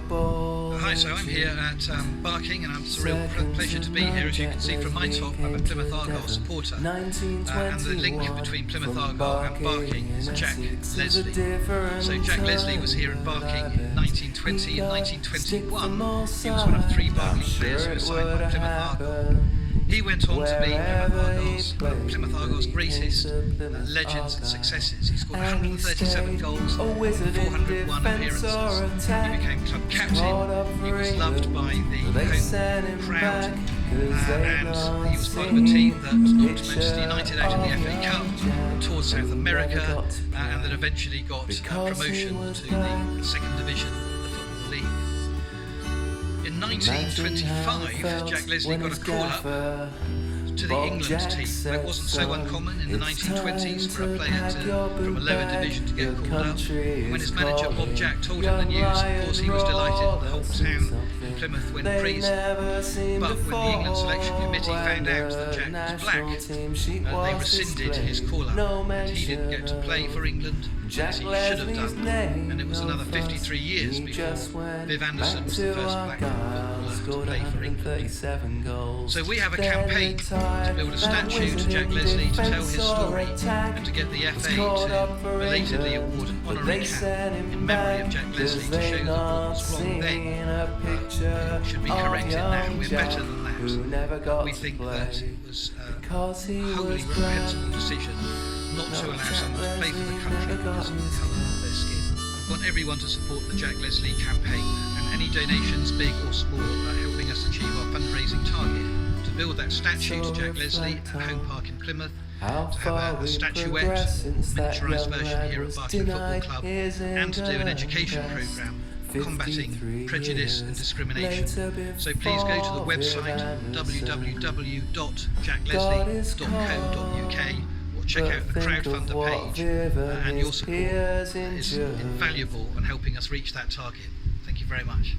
Hi, so I'm here at Barking, and it's a real pleasure to be here. As you can see from my top, I'm a Plymouth Argyle supporter, and the link between Plymouth Argyle and Barking is Jack Leslie. So Jack Leslie was here in Barking in 1920 and 1921. He was one of 3 Barking players who were signed by Plymouth Argyle. He went on to be Plymouth Argyle's greatest legends and successes. He scored 137 goals, 401 appearances. He became club captain. He was loved by the home crowd, and he was part of a team that knocked Manchester United out of the FA Cup, toured South America, and that eventually got promotion to the second division of the Football League. In 1925, Jack Leslie got a call-up to the England team. It wasn't so uncommon in the 1920s for a player from a lower division to get called up. And when his manager Bob Jack told him the news, of course he was delighted. The whole town in Plymouth went crazy. But when the England selection committee found out that Jack was black, they rescinded his call-up, and he didn't get to play for England as he should have done. And it was another 53 years before Viv Anderson was the first black footballer to play for England. So we have a campaign to build a statue to Jack Leslie, to tell his story, and to get the FA to belatedly award an honorary cap in memory of Jack Leslie, to show that what was wrong then should be corrected now. We're better than that. We think that it was a wholly reprehensible decision not to allow someone to play for the country because of the colour of their skin. We want everyone to support the Jack Leslie campaign, and any donations, big or small, are helping us achieve our fundraising target to build that statue to Jack Leslie at Home Park in Plymouth, to have a statuette, miniaturised version here at Barking Football Club, and to do an education programme for combating prejudice and discrimination. So please go to the website www.jackleslie.co.uk, or check out the crowdfunder page, and your support is invaluable in helping us reach that target. Thank you very much.